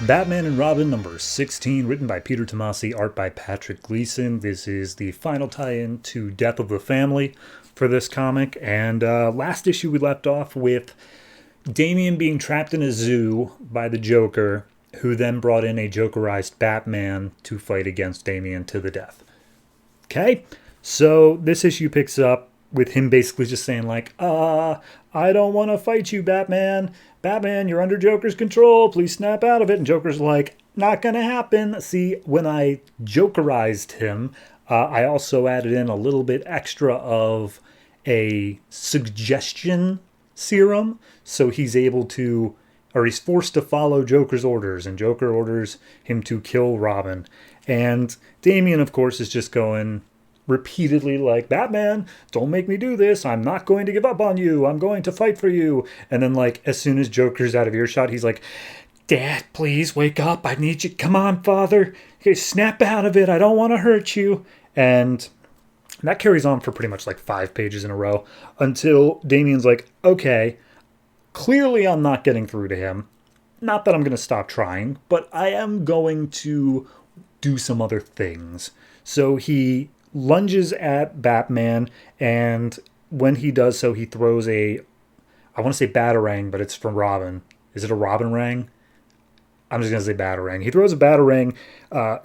Batman and Robin number 16, written by Peter Tomasi, art by Patrick Gleason. This is the final tie-in to Death of the Family for this comic. And last issue we left off with Damian being trapped in a zoo by the Joker, who then brought in a Jokerized Batman to fight against Damian to the death. Okay, so this issue picks up with him basically just saying like, I don't want to fight you, Batman. Batman, you're under Joker's control. Please snap out of it. And Joker's like, not going to happen. See, when I Jokerized him, I also added in a little bit extra of a suggestion serum. So he's able to, or he's forced to follow Joker's orders. And Joker orders him to kill Robin. And Damian, of course, is just going repeatedly like, Batman, don't make me do this. I'm not going to give up on you. I'm going to fight for you. And then like as soon as Joker's out of earshot, he's like, Dad, please wake up. I need you. Come on, Father. Okay, snap out of it. I don't want to hurt you. And that carries on for pretty much like 5 pages in a row until Damian's like, okay, clearly I'm not getting through to him. Not that I'm going to stop trying, but I am going to do some other things. So he lunges at Batman, and when he does so, he throws I want to say batarang, but it's from Robin. Is it a Robin rang? I'm just going to say batarang. He throws a batarang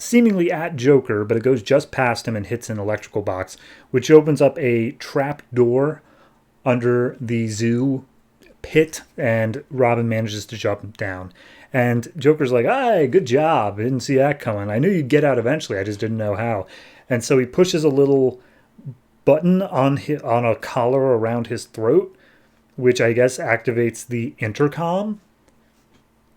seemingly at Joker, but it goes just past him and hits an electrical box, which opens up a trap door under the zoo pit, and Robin manages to jump down. And Joker's like, hey, good job. I didn't see that coming. I knew you'd get out eventually. I just didn't know how. And so he pushes a little button on a collar around his throat, which I guess activates the intercom.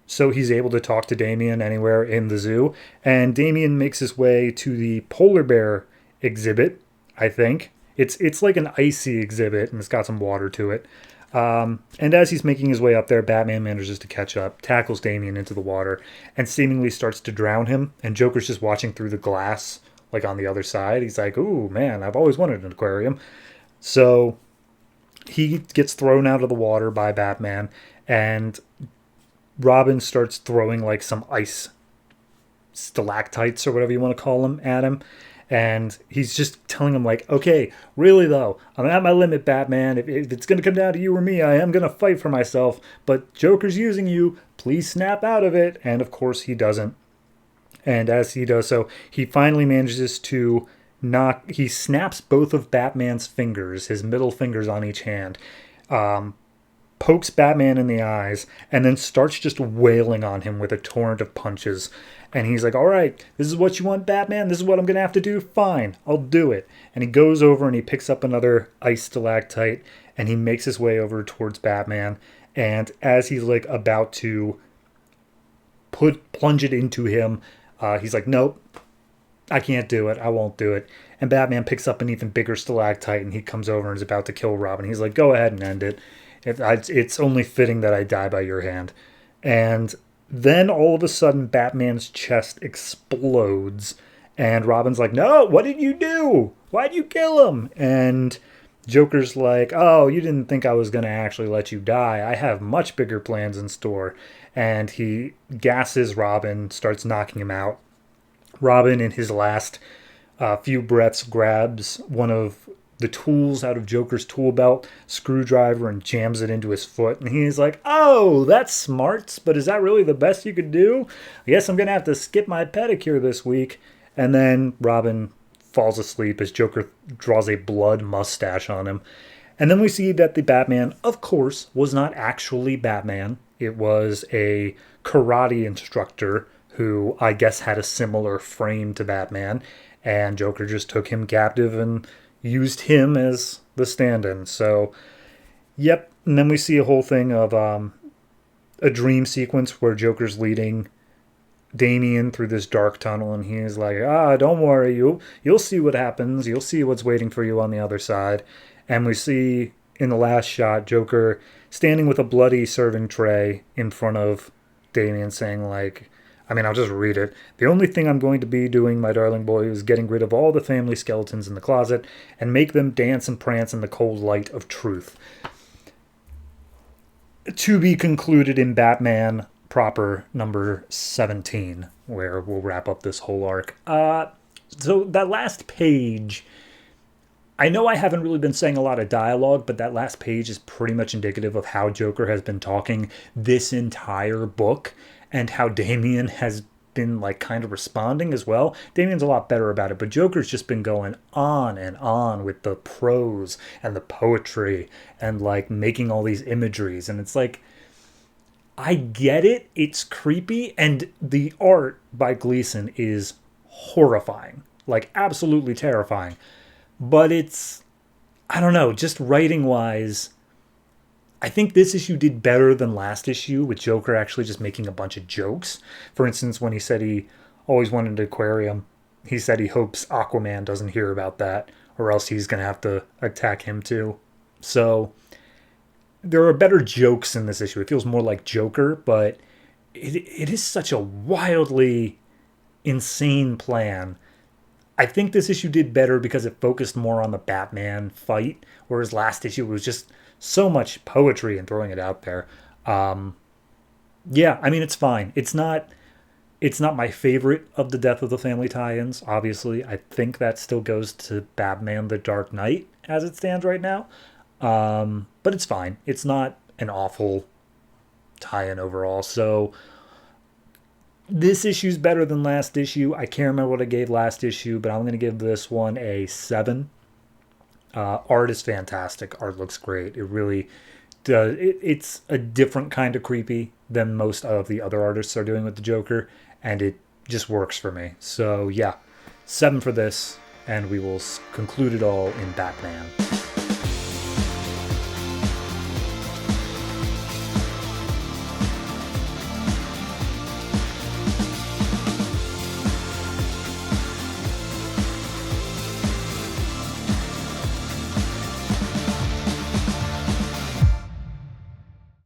So he's able to talk to Damian anywhere in the zoo. And Damian makes his way to the polar bear exhibit, I think. It's like an icy exhibit, and it's got some water to it. And as he's making his way up there, Batman manages to catch up, tackles Damian into the water, and seemingly starts to drown him. And Joker's just watching through the glass, like on the other side. He's like, ooh, man, I've always wanted an aquarium. So he gets thrown out of the water by Batman, and Robin starts throwing like some ice stalactites or whatever you want to call them at him. And he's just telling him like, okay, really though, I'm at my limit, Batman. If it's going to come down to you or me, I am going to fight for myself. But Joker's using you. Please snap out of it. And of course he doesn't. And as he does so, he finally manages to he snaps both of Batman's fingers, his middle fingers on each hand, pokes Batman in the eyes, and then starts just wailing on him with a torrent of punches. And he's like, all right, this is what you want, Batman? This is what I'm going to have to do? Fine, I'll do it. And he goes over and he picks up another ice stalactite, and he makes his way over towards Batman. And as he's like about to plunge it into him, he's like, nope, I can't do it. I won't do it. And Batman picks up an even bigger stalactite, and he comes over and is about to kill Robin. He's like, go ahead and end it. It's only fitting that I die by your hand. And then all of a sudden, Batman's chest explodes. And Robin's like, no, what did you do? Why'd you kill him? And Joker's like, oh, you didn't think I was going to actually let you die. I have much bigger plans in store. And he gasses Robin, starts knocking him out. Robin, in his last few breaths, grabs one of the tools out of Joker's tool belt, screwdriver, and jams it into his foot. And he's like, oh, that's smart, but is that really the best you could do? I guess I'm going to have to skip my pedicure this week. And then Robin falls asleep as Joker draws a blood mustache on him. And then we see that the Batman, of course, was not actually Batman. It was a karate instructor who I guess had a similar frame to Batman. And Joker just took him captive and used him as the stand-in. So, yep. And then we see a whole thing of a dream sequence where Joker's leading Damian through this dark tunnel, and he's like, don't worry, you'll see what happens. You'll see what's waiting for you on the other side. And we see in the last shot Joker standing with a bloody serving tray in front of Damian, saying like, I'll just read it. The only thing I'm going to be doing, my darling boy, is getting rid of all the family skeletons in the closet and make them dance and prance in the cold light of truth. To be concluded in Batman proper number 17, where we'll wrap up this whole arc. So that last page, I know I haven't really been saying a lot of dialogue, but that last page is pretty much indicative of how Joker has been talking this entire book, and how Damian has been like kind of responding as well. Damian's a lot better about it, but Joker's just been going on and on with the prose and the poetry and like making all these imageries. And it's like, I get it. It's creepy. And the art by Gleason is horrifying, like absolutely terrifying. But it's, I don't know, just writing wise, I think this issue did better than last issue, with Joker actually just making a bunch of jokes. For instance, when he said he always wanted an aquarium, he said he hopes Aquaman doesn't hear about that, or else he's going to have to attack him too. So there are better jokes in this issue. It feels more like Joker, but it is such a wildly insane plan. I think this issue did better because it focused more on the Batman fight, whereas last issue was just so much poetry and throwing it out there. Yeah, I mean, it's fine. It's not my favorite of the Death of the Family tie-ins, obviously. I think that still goes to Batman the Dark Knight as it stands right now. But it's fine. It's not an awful tie-in overall. So this issue's better than last issue. I can't remember what I gave last issue, but I'm going to give this one a 7. Art is fantastic. Art looks great. It really does. It's a different kind of creepy than most of the other artists are doing with the Joker, and it just works for me. So yeah, 7 for this, and we will conclude it all in Batman.